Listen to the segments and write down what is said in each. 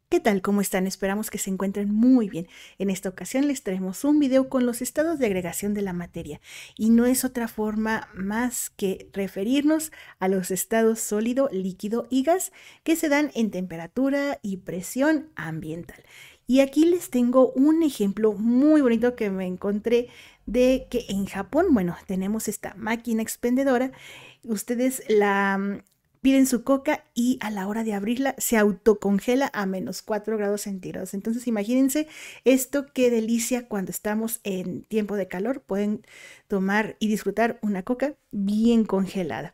¿Qué tal? ¿Cómo están? Esperamos que se encuentren muy bien. En esta ocasión les traemos un video con los estados de agregación de la materia y no es otra forma más que referirnos a los estados sólido, líquido y gas que se dan en temperatura y presión ambiental. Y aquí les tengo un ejemplo muy bonito que me encontré de que en Japón, bueno, tenemos esta máquina expendedora. Ustedes la piden su coca y a la hora de abrirla se autocongela a -4 grados centígrados. Entonces imagínense esto, qué delicia cuando estamos en tiempo de calor. Pueden tomar y disfrutar una coca bien congelada.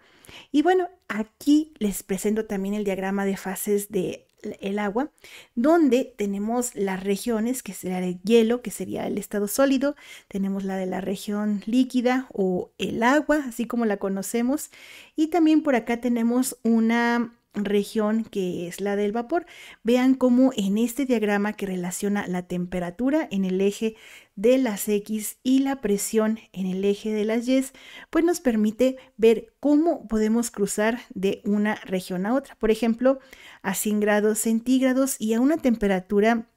Y bueno, aquí les presento también el diagrama de fases de el agua, donde tenemos las regiones, que sería el hielo, que sería el estado sólido, tenemos la de la región líquida o el agua, así como la conocemos, y también por acá tenemos una región que es la del vapor. Vean cómo en este diagrama que relaciona la temperatura en el eje de las X y la presión en el eje de las Y, pues nos permite ver cómo podemos cruzar de una región a otra. Por ejemplo, a 100 grados centígrados y a una temperatura,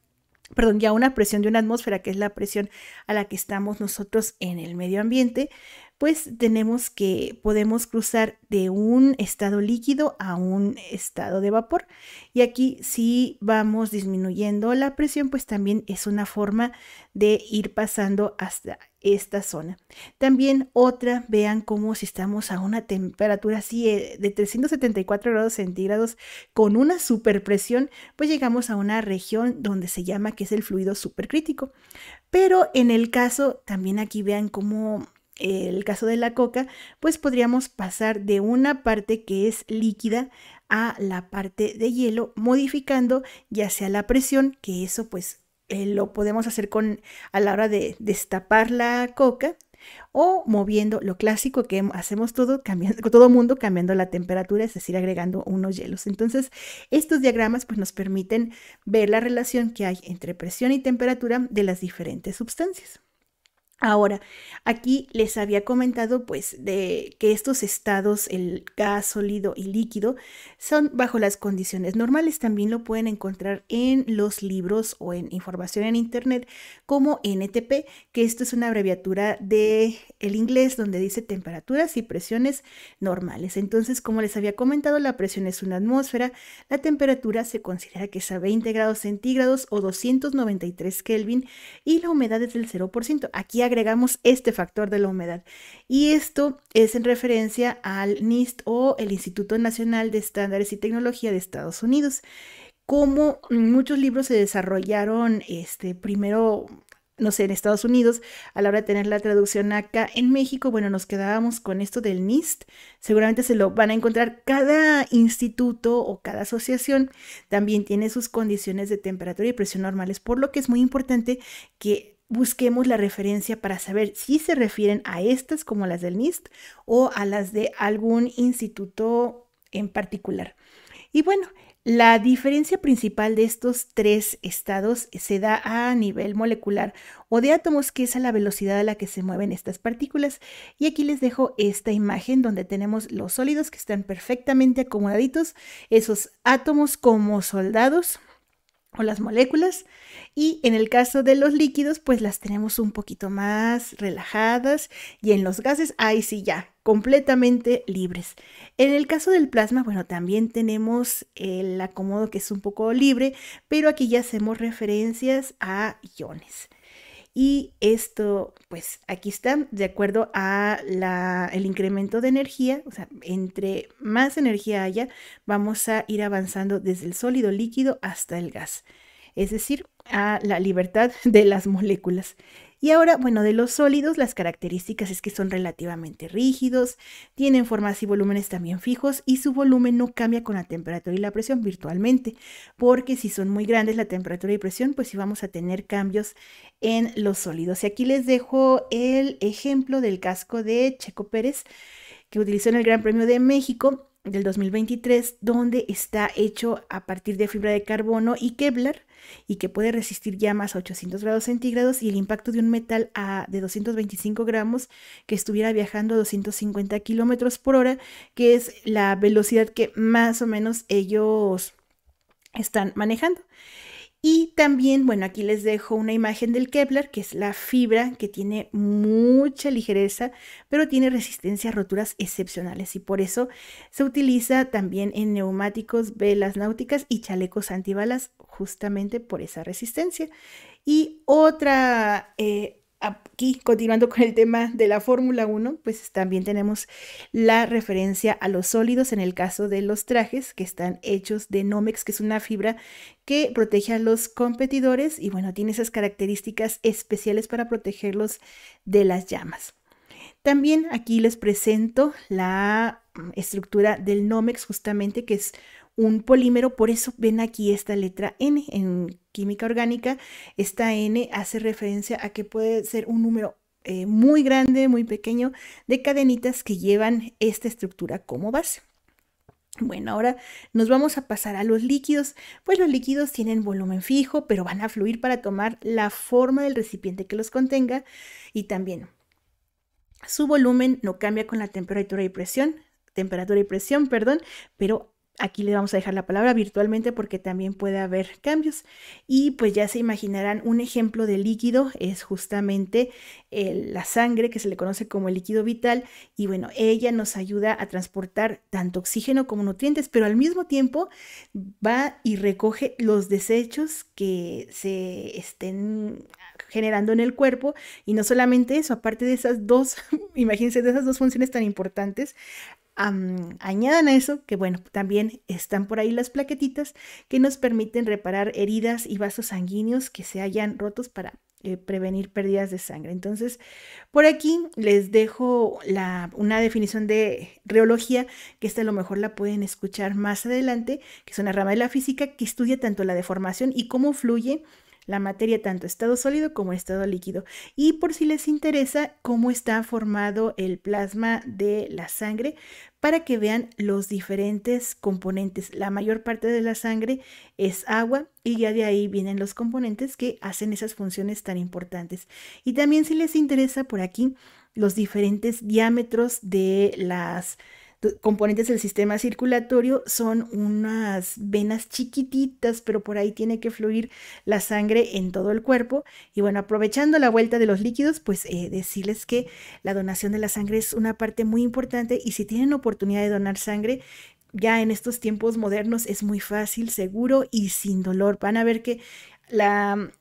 perdón, ya una presión de una atmósfera, que es la presión a la que estamos nosotros en el medio ambiente, pues tenemos que podemos cruzar de un estado líquido a un estado de vapor. Y aquí si vamos disminuyendo la presión, pues también es una forma de ir pasando hasta esta zona. También otra, vean cómo si estamos a una temperatura así de 374 grados centígrados con una superpresión, pues llegamos a una región donde se llama que es el fluido supercrítico. Pero en el caso, también aquí vean cómo el caso de la coca, pues podríamos pasar de una parte que es líquida a la parte de hielo, modificando ya sea la presión, que eso pues lo podemos hacer a la hora de destapar la coca, o moviendo lo clásico que hacemos todo mundo cambiando la temperatura, es decir, agregando unos hielos. Entonces, estos diagramas pues nos permiten ver la relación que hay entre presión y temperatura de las diferentes sustancias. Ahora, aquí les había comentado pues de que estos estados, el gas, sólido y líquido, son bajo las condiciones normales. También lo pueden encontrar en los libros o en información en internet como NTP, que esto es una abreviatura de el inglés donde dice temperaturas y presiones normales. Entonces, como les había comentado, la presión es una atmósfera, la temperatura se considera que es a 20 grados centígrados o 293 Kelvin y la humedad es del 0%. Aquí agregamos este factor de la humedad. Y esto es en referencia al NIST o el Instituto Nacional de Estándares y Tecnología de Estados Unidos. Como muchos libros se desarrollaron primero, no sé, en Estados Unidos, a la hora de tener la traducción acá en México, bueno, nos quedábamos con esto del NIST. Seguramente se lo van a encontrar. Cada instituto o cada asociación también tiene sus condiciones de temperatura y presión normales, por lo que es muy importante que busquemos la referencia para saber si se refieren a estas como las del NIST o a las de algún instituto en particular. Y bueno, la diferencia principal de estos tres estados se da a nivel molecular o de átomos, que es a la velocidad a la que se mueven estas partículas. Y aquí les dejo esta imagen donde tenemos los sólidos que están perfectamente acomodaditos, esos átomos como soldados o las moléculas, y en el caso de los líquidos pues las tenemos un poquito más relajadas, y en los gases ahí sí ya completamente libres. En el caso del plasma, bueno, también tenemos el acomodo que es un poco libre, pero aquí ya hacemos referencias a iones. Y esto, pues aquí está, de acuerdo a el incremento de energía, o sea, entre más energía haya, vamos a ir avanzando desde el sólido líquido hasta el gas, es decir, a la libertad de las moléculas. Y ahora, bueno, de los sólidos, las características es que son relativamente rígidos, tienen formas y volúmenes también fijos y su volumen no cambia con la temperatura y la presión virtualmente, porque si son muy grandes la temperatura y presión, pues sí vamos a tener cambios en los sólidos. Y aquí les dejo el ejemplo del casco de Checo Pérez que utilizó en el Gran Premio de México del 2023, donde está hecho a partir de fibra de carbono y Kevlar y que puede resistir llamas a 800 grados centígrados y el impacto de un metal de 225 gramos que estuviera viajando a 250 kilómetros por hora, que es la velocidad que más o menos ellos están manejando. Y también, bueno, aquí les dejo una imagen del Kevlar, que es la fibra que tiene mucha ligereza, pero tiene resistencia a roturas excepcionales y por eso se utiliza también en neumáticos, velas náuticas y chalecos antibalas, justamente por esa resistencia. Y otra, aquí continuando con el tema de la Fórmula 1, pues también tenemos la referencia a los sólidos en el caso de los trajes que están hechos de Nomex, que es una fibra que protege a los competidores y bueno, tiene esas características especiales para protegerlos de las llamas. También aquí les presento la estructura del Nomex, justamente, que es un polímero, por eso ven aquí esta letra N. En química orgánica, esta N hace referencia a que puede ser un número muy grande, muy pequeño, de cadenitas que llevan esta estructura como base. Bueno, ahora nos vamos a pasar a los líquidos. Pues los líquidos tienen volumen fijo, pero van a fluir para tomar la forma del recipiente que los contenga y también su volumen no cambia con la temperatura y presión, perdón, pero aquí le vamos a dejar la palabra virtualmente porque también puede haber cambios. Y pues ya se imaginarán, un ejemplo de líquido es justamente la sangre, que se le conoce como el líquido vital. Y bueno, ella nos ayuda a transportar tanto oxígeno como nutrientes, pero al mismo tiempo va y recoge los desechos que se estén generando en el cuerpo. Y no solamente eso, aparte de esas dos, imagínense, de esas dos funciones tan importantes, añadan a eso que bueno, también están por ahí las plaquetitas que nos permiten reparar heridas y vasos sanguíneos que se hayan rotos para prevenir pérdidas de sangre. Entonces, por aquí les dejo una definición de reología, que esta a lo mejor la pueden escuchar más adelante, que es una rama de la física que estudia tanto la deformación y cómo fluye la materia tanto en estado sólido como en estado líquido. Y por si les interesa cómo está formado el plasma de la sangre, para que vean los diferentes componentes. La mayor parte de la sangre es agua y ya de ahí vienen los componentes que hacen esas funciones tan importantes. Y también si les interesa por aquí los diferentes diámetros de las componentes del sistema circulatorio, son unas venas chiquititas, pero por ahí tiene que fluir la sangre en todo el cuerpo. Y bueno, aprovechando la vuelta de los líquidos, pues decirles que la donación de la sangre es una parte muy importante y si tienen oportunidad de donar sangre, ya en estos tiempos modernos es muy fácil, seguro y sin dolor. Van a ver que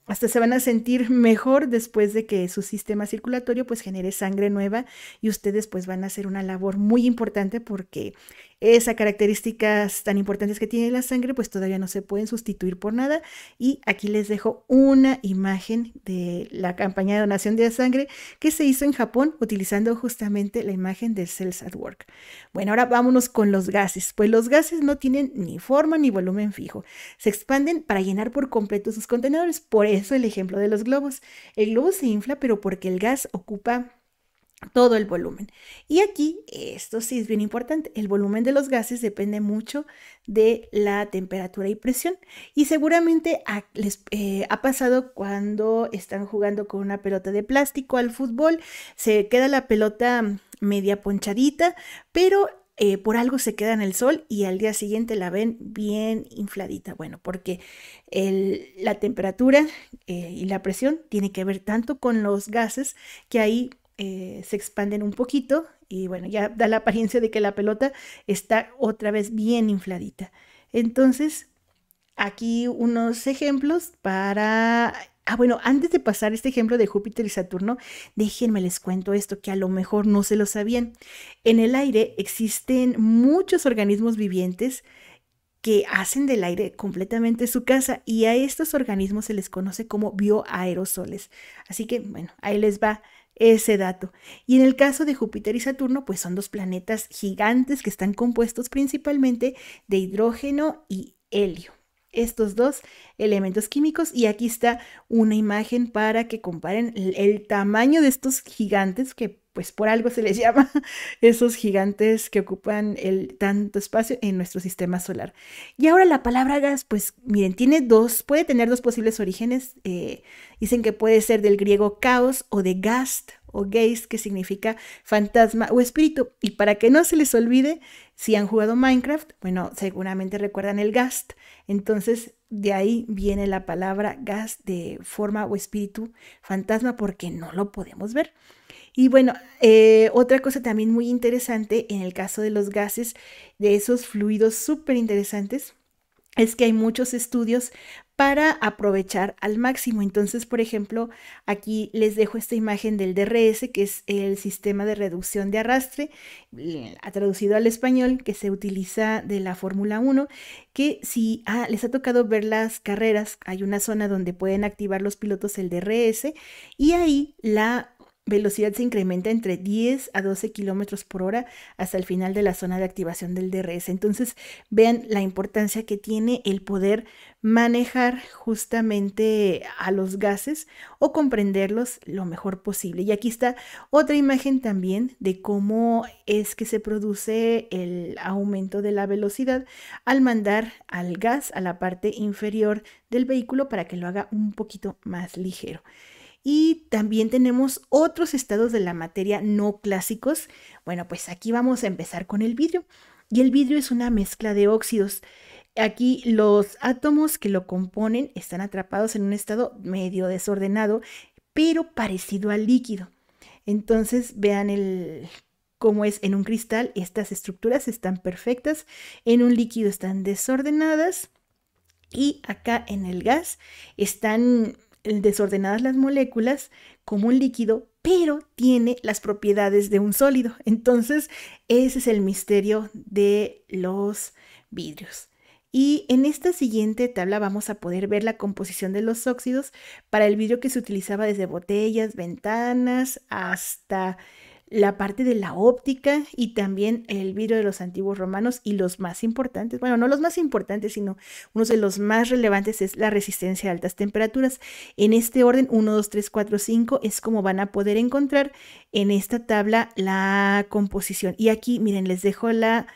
hasta se van a sentir mejor después de que su sistema circulatorio pues genere sangre nueva y ustedes pues van a hacer una labor muy importante porque esas características tan importantes que tiene la sangre pues todavía no se pueden sustituir por nada. Y aquí les dejo una imagen de la campaña de donación de sangre que se hizo en Japón utilizando justamente la imagen de Cells at Work. Bueno, ahora vámonos con los gases. Pues los gases no tienen ni forma ni volumen fijo, se expanden para llenar por completo sus contenedores. Por eso el ejemplo de los globos. El globo se infla, pero porque el gas ocupa todo el volumen. Y aquí, esto sí es bien importante, el volumen de los gases depende mucho de la temperatura y presión. Y seguramente les ha pasado cuando están jugando con una pelota de plástico al fútbol, se queda la pelota media ponchadita, pero por algo se queda en el sol y al día siguiente la ven bien infladita. Bueno, porque la temperatura y la presión tiene que ver tanto con los gases que ahí se expanden un poquito y bueno, ya da la apariencia de que la pelota está otra vez bien infladita. Entonces, aquí unos ejemplos para... bueno, antes de pasar este ejemplo de Júpiter y Saturno, déjenme les cuento esto que a lo mejor no se lo sabían. En el aire existen muchos organismos vivientes que hacen del aire completamente su casa y a estos organismos se les conoce como bioaerosoles. Así que, bueno, ahí les va ese dato. Y en el caso de Júpiter y Saturno, pues son dos planetas gigantes que están compuestos principalmente de hidrógeno y helio. Estos dos elementos químicos y aquí está una imagen para que comparen el tamaño de estos gigantes que pues por algo se les llama esos gigantes que ocupan tanto espacio en nuestro sistema solar. Y ahora la palabra gas, pues miren, puede tener dos posibles orígenes. Dicen que puede ser del griego caos o de gast o geist, que significa fantasma o espíritu. Y para que no se les olvide, si han jugado Minecraft, bueno, seguramente recuerdan el ghast. Entonces, de ahí viene la palabra ghast, de forma o espíritu fantasma, porque no lo podemos ver. Y bueno, otra cosa también muy interesante en el caso de los gases, de esos fluidos súper interesantes, es que hay muchos estudios para aprovechar al máximo. Entonces, por ejemplo, aquí les dejo esta imagen del DRS, que es el sistema de reducción de arrastre, traducido al español, que se utiliza de la Fórmula 1, que si les ha tocado ver las carreras, hay una zona donde pueden activar los pilotos el DRS y ahí la velocidad se incrementa entre 10 a 12 kilómetros por hora hasta el final de la zona de activación del DRS. Entonces, vean la importancia que tiene el poder manejar justamente a los gases o comprenderlos lo mejor posible. Y aquí está otra imagen también de cómo es que se produce el aumento de la velocidad al mandar al gas a la parte inferior del vehículo para que lo haga un poquito más ligero. Y también tenemos otros estados de la materia no clásicos. Bueno, pues aquí vamos a empezar con el vidrio. Y el vidrio es una mezcla de óxidos. Aquí los átomos que lo componen están atrapados en un estado medio desordenado, pero parecido al líquido. Entonces vean cómo es en un cristal. Estas estructuras están perfectas. En un líquido están desordenadas. Y acá en el gas están desordenadas las moléculas como un líquido, pero tiene las propiedades de un sólido. Entonces, ese es el misterio de los vidrios. Y en esta siguiente tabla vamos a poder ver la composición de los óxidos para el vidrio que se utilizaba desde botellas, ventanas, hasta la parte de la óptica y también el vidrio de los antiguos romanos. Y los más importantes, bueno, no los más importantes, sino uno de los más relevantes es la resistencia a altas temperaturas. En este orden, 1, 2, 3, 4, 5 es como van a poder encontrar en esta tabla la composición. Y aquí, miren, les dejo la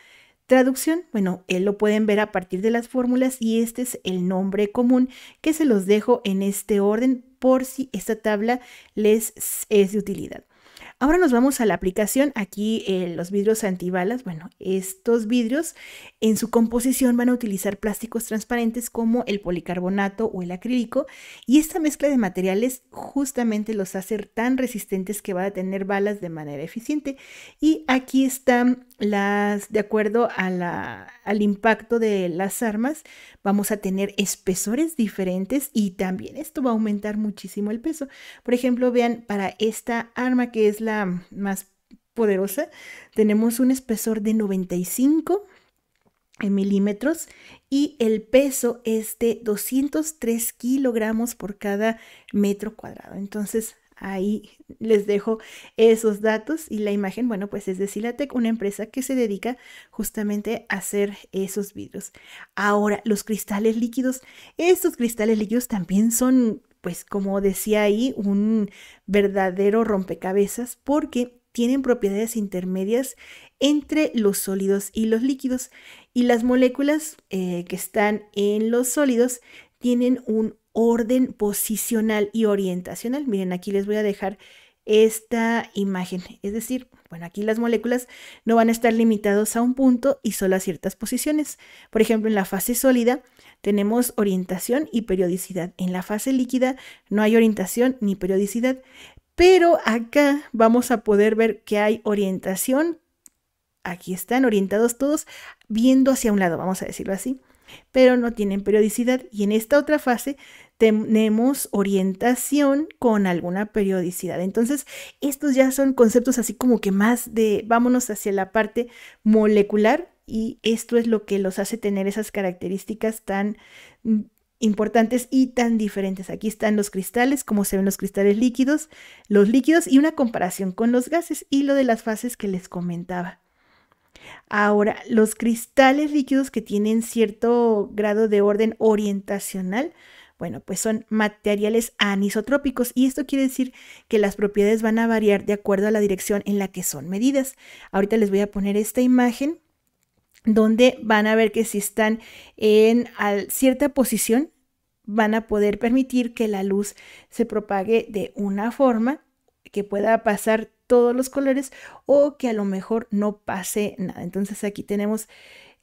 traducción. Bueno, lo pueden ver a partir de las fórmulas y este es el nombre común que se los dejo en este orden por si esta tabla les es de utilidad. Ahora nos vamos a la aplicación. Aquí los vidrios antibalas. Bueno, estos vidrios en su composición van a utilizar plásticos transparentes como el policarbonato o el acrílico, y esta mezcla de materiales justamente los hace tan resistentes que va a tener balas de manera eficiente. Y aquí están de acuerdo al impacto de las armas, vamos a tener espesores diferentes y también esto va a aumentar muchísimo el peso. Por ejemplo, vean, para esta arma que es la más poderosa, tenemos un espesor de 95 milímetros y el peso es de 203 kilogramos por cada metro cuadrado. Entonces, ahí les dejo esos datos y la imagen, bueno, pues es de Silatec, una empresa que se dedica justamente a hacer esos vidrios. Ahora, los cristales líquidos. Estos cristales líquidos también son, pues como decía ahí, un verdadero rompecabezas porque tienen propiedades intermedias entre los sólidos y los líquidos. Y las moléculas que están en los sólidos tienen un orden posicional y orientacional. Miren, aquí les voy a dejar esta imagen. Es decir, bueno, aquí las moléculas no van a estar limitadas a un punto y solo a ciertas posiciones. Por ejemplo, en la fase sólida tenemos orientación y periodicidad. En la fase líquida no hay orientación ni periodicidad. Pero acá vamos a poder ver que hay orientación. Aquí están orientados todos viendo hacia un lado, vamos a decirlo así, pero no tienen periodicidad. Y en esta otra fase tenemos orientación con alguna periodicidad. Entonces, estos ya son conceptos así como que más de vámonos hacia la parte molecular, y esto es lo que los hace tener esas características tan importantes y tan diferentes. Aquí están los cristales, como se ven los cristales líquidos, los líquidos y una comparación con los gases y lo de las fases que les comentaba. Ahora, los cristales líquidos que tienen cierto grado de orden orientacional, bueno, pues son materiales anisotrópicos, y esto quiere decir que las propiedades van a variar de acuerdo a la dirección en la que son medidas. Ahorita les voy a poner esta imagen donde van a ver que si están en cierta posición van a poder permitir que la luz se propague de una forma, que pueda pasar todos los colores o que a lo mejor no pase nada. Entonces aquí tenemos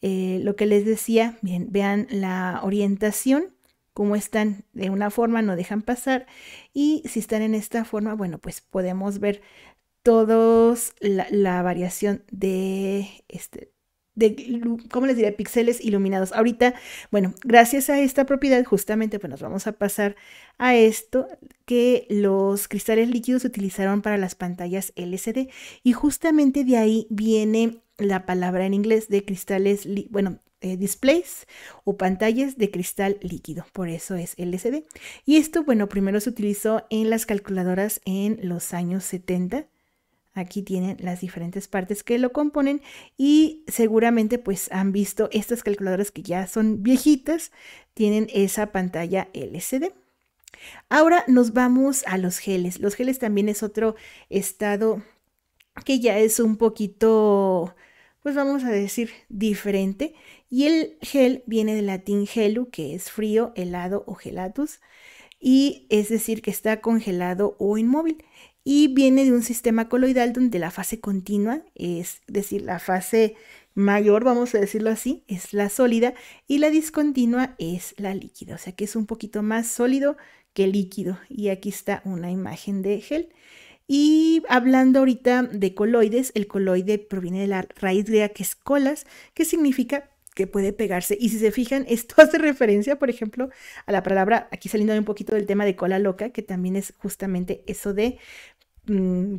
lo que les decía, bien, vean la orientación, como están de una forma no dejan pasar, y si están en esta forma, bueno, pues podemos ver todos la variación de ¿cómo les diré? Píxeles iluminados. Ahorita, bueno, gracias a esta propiedad, justamente, pues nos vamos a pasar a esto, que los cristales líquidos se utilizaron para las pantallas LCD, y justamente de ahí viene la palabra en inglés de cristales, displays o pantallas de cristal líquido, por eso es LCD. Y esto, bueno, primero se utilizó en las calculadoras en los años 70. Aquí tienen las diferentes partes que lo componen y seguramente pues han visto estas calculadoras que ya son viejitas, tienen esa pantalla LCD. Ahora nos vamos a los geles. Los geles también es otro estado que ya es un poquito, pues vamos a decir, diferente. Y el gel viene del latín gelu, que es frío, helado o gelatus, y es decir que está congelado o inmóvil. Y viene de un sistema coloidal donde la fase continua, es decir, la fase mayor, vamos a decirlo así, es la sólida y la discontinua es la líquida. O sea que es un poquito más sólido que líquido. Y aquí está una imagen de gel. Y hablando ahorita de coloides, el coloide proviene de la raíz griega que es colas, que significa que puede pegarse. Y si se fijan, esto hace referencia, por ejemplo, a la palabra, aquí saliendo un poquito del tema de cola loca, que también es justamente eso de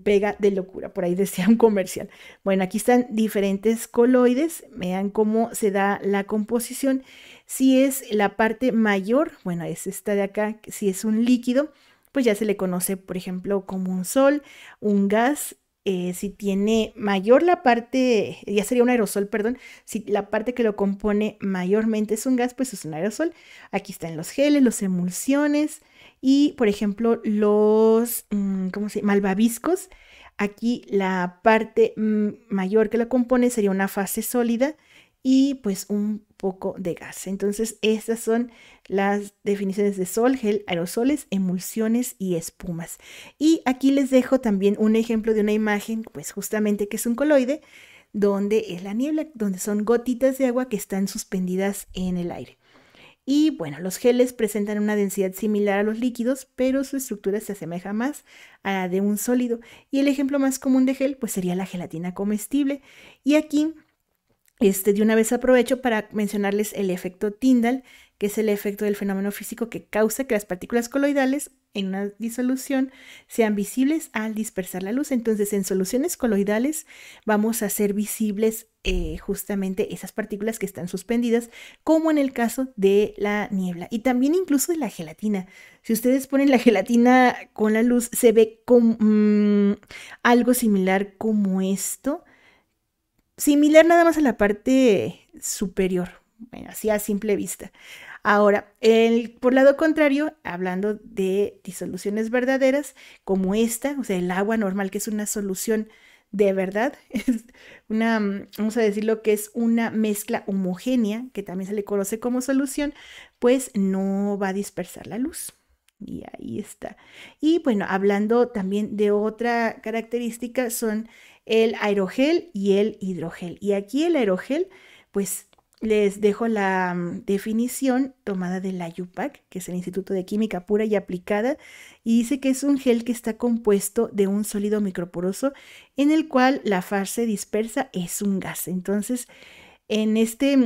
pega de locura, por ahí decía un comercial. Bueno, aquí están diferentes coloides, vean cómo se da la composición. Si es la parte mayor, bueno, es esta de acá, si es un líquido, pues ya se le conoce, por ejemplo, como un sol, un gas. Si tiene mayor la parte, ya sería un aerosol, perdón, si la parte que lo compone mayormente es un gas, pues es un aerosol. Aquí están los geles, los emulsiones y, por ejemplo, los, ¿cómo se llama? Malvaviscos. Aquí la parte mayor que lo compone sería una fase sólida y pues un poco de gas. Entonces, estas son las definiciones de sol, gel, aerosoles, emulsiones y espumas. Y aquí les dejo también un ejemplo de una imagen, pues justamente que es un coloide, donde es la niebla, donde son gotitas de agua que están suspendidas en el aire. Y bueno, los geles presentan una densidad similar a los líquidos, pero su estructura se asemeja más a la de un sólido. Y el ejemplo más común de gel, pues sería la gelatina comestible. Y aquí de una vez aprovecho para mencionarles el efecto Tyndall, que es el efecto del fenómeno físico que causa que las partículas coloidales en una disolución sean visibles al dispersar la luz. Entonces, en soluciones coloidales vamos a hacer visibles justamente esas partículas que están suspendidas, como en el caso de la niebla y también incluso de la gelatina. Si ustedes ponen la gelatina con la luz, se ve como algo similar como esto. Similar nada más a la parte superior, bueno, así a simple vista. Ahora, por lado contrario, hablando de disoluciones verdaderas, como esta, o sea, el agua normal, que es una solución de verdad, es vamos a decirlo que es una mezcla homogénea, que también se le conoce como solución, pues no va a dispersar la luz. Y ahí está. Y bueno, hablando también de otra característica, son el aerogel y el hidrogel. Y aquí el aerogel, pues les dejo la definición tomada de la IUPAC, que es el Instituto de Química Pura y Aplicada, y dice que es un gel que está compuesto de un sólido microporoso en el cual la fase dispersa es un gas. Entonces, en este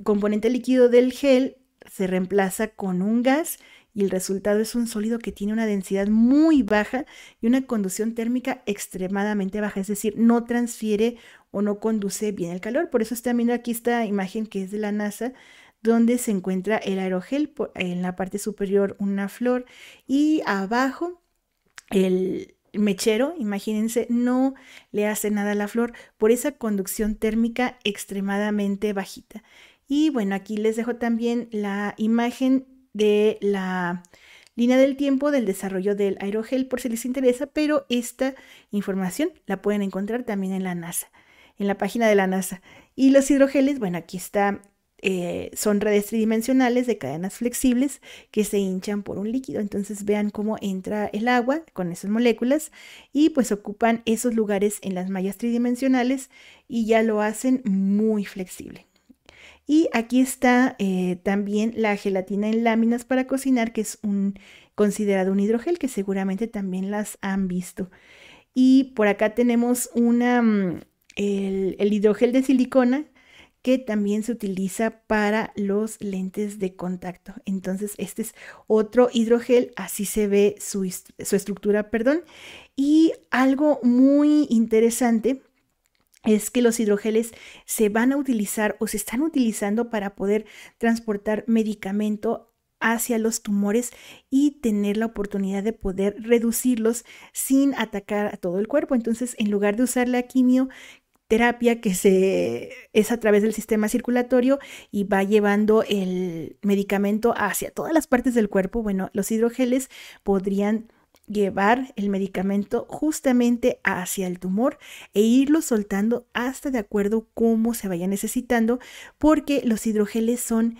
componente líquido del gel se reemplaza con un gas y el resultado es un sólido que tiene una densidad muy baja y una conducción térmica extremadamente baja, es decir, no transfiere o no conduce bien el calor. Por eso están viendo aquí esta imagen que es de la NASA, donde se encuentra el aerogel, en la parte superior una flor y abajo el mechero, imagínense, no le hace nada a la flor por esa conducción térmica extremadamente bajita. Y bueno, aquí les dejo también la imagen de la línea del tiempo del desarrollo del aerogel por si les interesa, pero esta información la pueden encontrar también en la NASA, en la página de la NASA. Y los hidrogeles, bueno, aquí está son redes tridimensionales de cadenas flexibles que se hinchan por un líquido. Entonces vean cómo entra el agua con esas moléculas y pues ocupan esos lugares en las mallas tridimensionales y ya lo hacen muy flexible. Y aquí está también la gelatina en láminas para cocinar, que es considerado un hidrogel, que seguramente también las han visto. Y por acá tenemos el hidrogel de silicona, que también se utiliza para los lentes de contacto. Entonces este es otro hidrogel, así se ve su estructura, perdón. Y algo muy interesante es que los hidrogeles se van a utilizar o se están utilizando para poder transportar medicamento hacia los tumores y tener la oportunidad de poder reducirlos sin atacar a todo el cuerpo. Entonces, en lugar de usar la quimioterapia que es a través del sistema circulatorio y va llevando el medicamento hacia todas las partes del cuerpo, bueno, los hidrogeles podrían llevar el medicamento justamente hacia el tumor e irlo soltando hasta de acuerdo cómo se vaya necesitando, porque los hidrogeles son,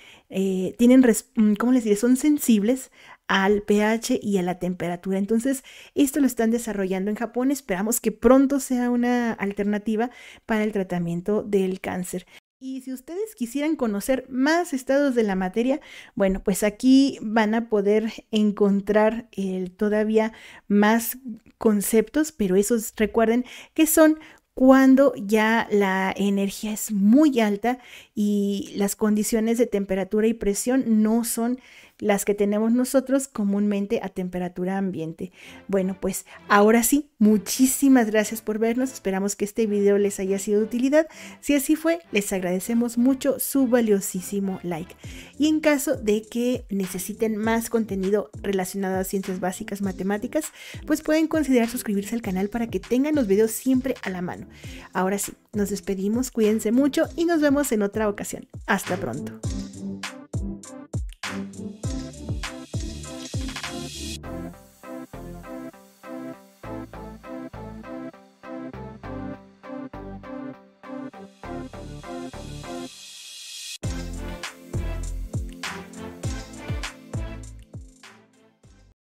¿cómo les diré? Son sensibles al pH y a la temperatura. Entonces, esto lo están desarrollando en Japón. Esperamos que pronto sea una alternativa para el tratamiento del cáncer. Y si ustedes quisieran conocer más estados de la materia, bueno, pues aquí van a poder encontrar todavía más conceptos, pero esos recuerden que son cuando ya la energía es muy alta y las condiciones de temperatura y presión no son las que tenemos nosotros comúnmente a temperatura ambiente. Bueno, pues ahora sí, muchísimas gracias por vernos. Esperamos que este video les haya sido de utilidad. Si así fue, les agradecemos mucho su valiosísimo like. Y en caso de que necesiten más contenido relacionado a ciencias básicas matemáticas, pues pueden considerar suscribirse al canal para que tengan los videos siempre a la mano. Ahora sí, nos despedimos, cuídense mucho y nos vemos en otra ocasión. Hasta pronto.